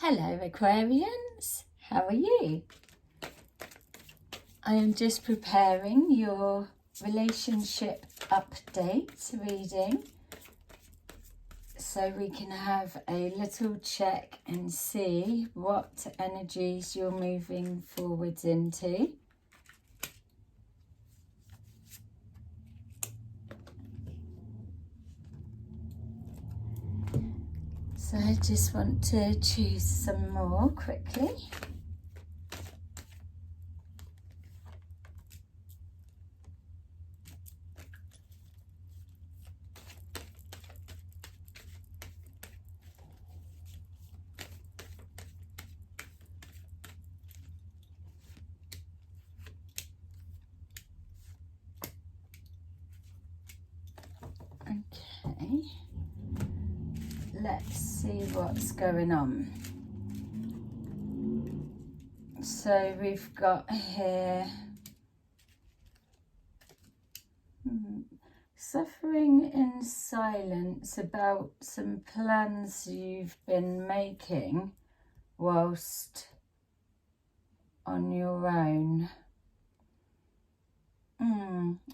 Hello Aquarians, how are you? I am just preparing your relationship update reading so we can have a little check and see what energies you're moving forwards into. So I just want to choose some more quickly. Okay. Let's see what's going on. So we've got here suffering in silence about some plans you've been making whilst on your own.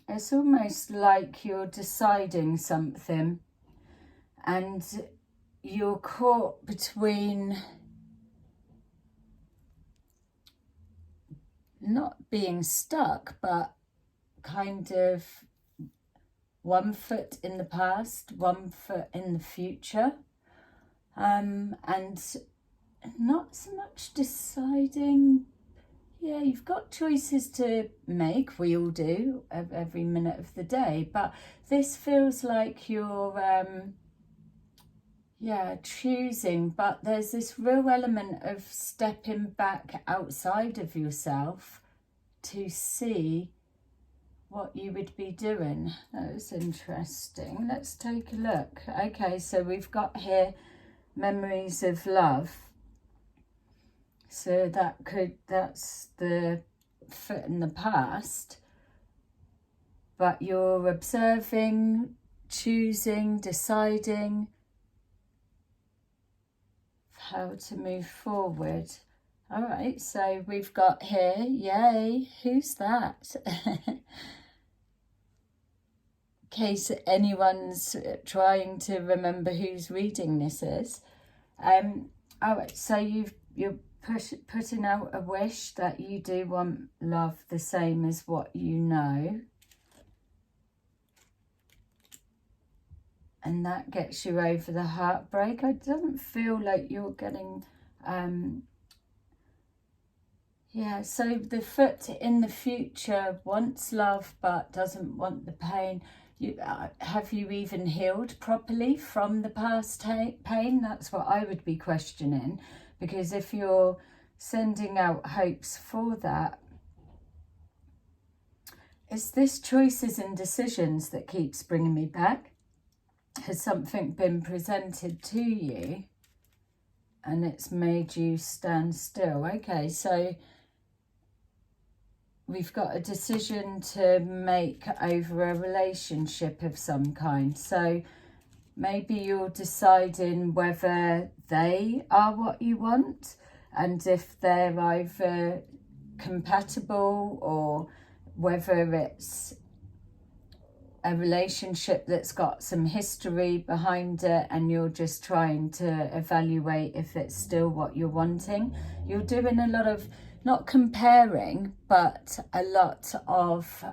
It's almost like you're deciding something and you're caught between not being stuck, but kind of one foot in the past, one foot in the future, and not so much deciding. Yeah, you've got choices to make. We all do every minute of the day, but this feels like you're choosing, but there's this real element of stepping back outside of yourself to see what you would be doing. That was interesting. Let's take a look. Okay, so we've got here memories of love. So that's the foot in the past, but you're observing, choosing, deciding how to move forward. All right, so we've got here, yay, who's that? In case anyone's trying to remember whose reading this is. All right, so you're putting out a wish that you do want love the same as what you know. And that gets you over the heartbreak. It doesn't feel like you're getting... so the foot in the future wants love but doesn't want the pain. Have you even healed properly from the past pain? That's what I would be questioning. Because if you're sending out hopes for that, it's this choices and decisions that keeps bringing me back. Has something been presented to you and it's made you stand still? Okay, so we've got a decision to make over a relationship of some kind. So maybe you're deciding whether they are what you want and if they're either compatible or whether it's a relationship that's got some history behind it and you're just trying to evaluate if it's still what you're wanting. You're doing a lot of, not comparing, but a lot of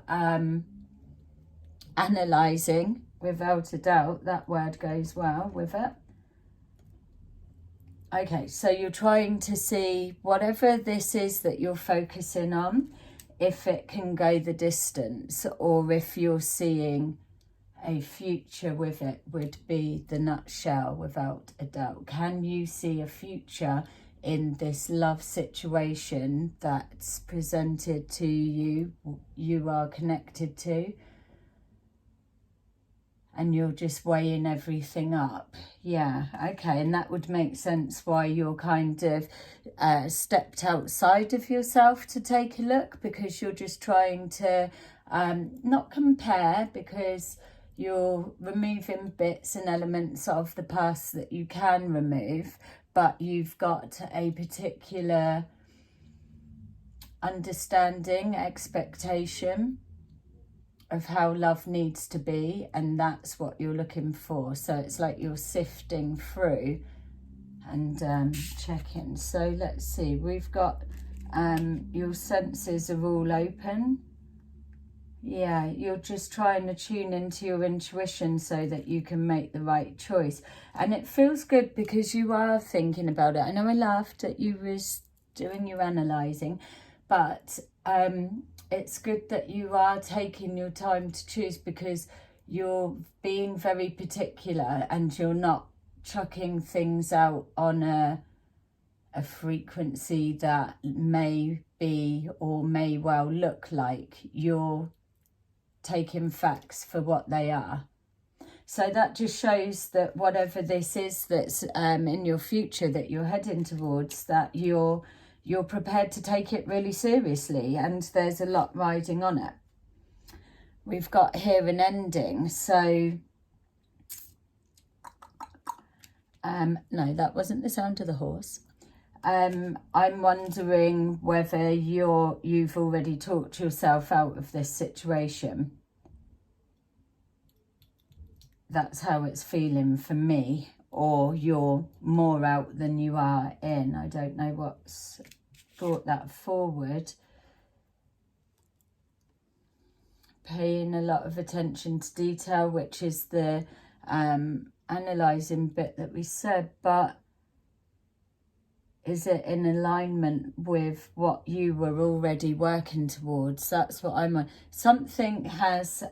analysing. Without a doubt, that word goes well with it. Okay, so you're trying to see whatever this is that you're focusing on, if it can go the distance, or if you're seeing a future with it would be the nutshell, without a doubt. Can you see a future in this love situation that's presented to you, you are connected to? And you're just weighing everything up. Yeah, okay, and that would make sense why you're kind of stepped outside of yourself to take a look, because you're just trying to not compare, because you're removing bits and elements of the past that you can remove, but you've got a particular understanding, expectation of how love needs to be, and that's what you're looking for. So it's like you're sifting through and checking. So let's see, we've got your senses are all open. Yeah, you're just trying to tune into your intuition so that you can make the right choice. And it feels good because you are thinking about it. I know I laughed at you was doing your analysing, but it's good that you are taking your time to choose, because you're being very particular and you're not chucking things out on a frequency that may be or may well look like you're taking facts for what they are. So that just shows that whatever this is that's in your future that you're heading towards, that you're prepared to take it really seriously, and there's a lot riding on it. We've got here an ending. So no, that wasn't the sound of the horse. I'm wondering whether you've already talked yourself out of this situation. That's how it's feeling for me. Or you're more out than you are in. I don't know what's brought that forward. Paying a lot of attention to detail, which is the analysing bit that we said, but is it in alignment with what you were already working towards? That's what I'm on. Something has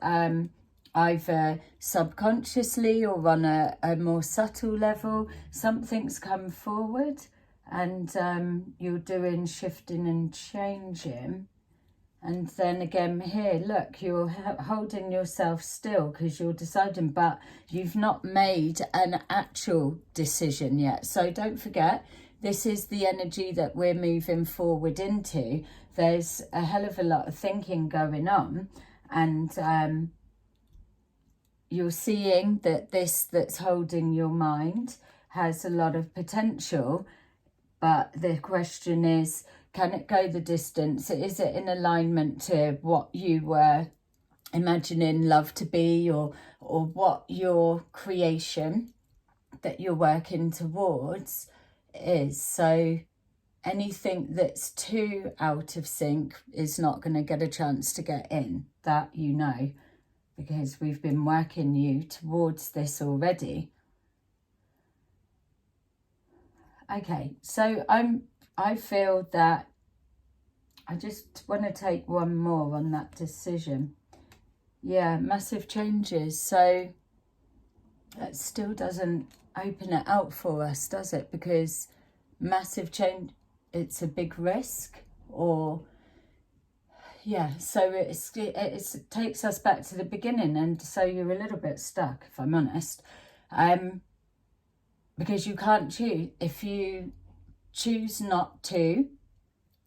either subconsciously or on a more subtle level, something's come forward, and you're doing shifting and changing. And then again here, look, you're holding yourself still because you're deciding, but you've not made an actual decision yet. So don't forget, this is the energy that we're moving forward into. There's a hell of a lot of thinking going on, and you're seeing that this that's holding your mind has a lot of potential, but the question is, can it go the distance? Is it in alignment to what you were imagining love to be, or what your creation that you're working towards is? So anything that's too out of sync is not going to get a chance to get in, that you know, because we've been working you towards this already. Okay, so I feel that I just want to take one more on that decision. Yeah, massive changes. So that still doesn't open it out for us, does it? Because massive change, it's a big risk, or yeah, so it takes us back to the beginning, and so you're a little bit stuck, if I'm honest, because you can't choose. If you choose not to,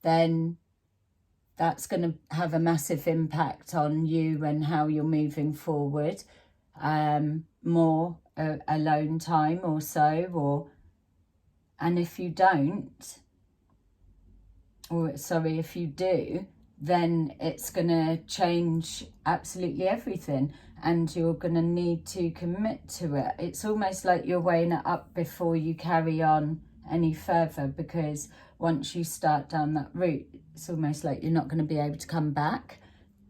then that's going to have a massive impact on you and how you're moving forward. More alone time or so, and if you don't, or sorry, if you do, then it's going to change absolutely everything, and you're going to need to commit to it. It's almost like you're weighing it up before you carry on any further, because once you start down that route, it's almost like you're not going to be able to come back,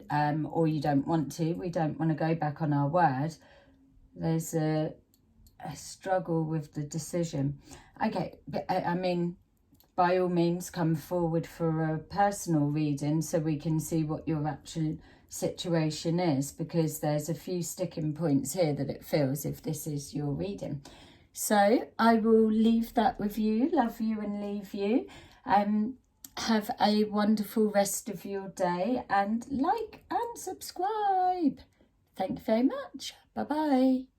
or you don't want to. We don't want to go back on our word. There's a struggle with the decision. Okay, but I mean, by all means, come forward for a personal reading so we can see what your actual situation is, because there's a few sticking points here that it feels if this is your reading. So I will leave that with you, love you and leave you. Have a wonderful rest of your day, and like and subscribe. Thank you very much. Bye-bye.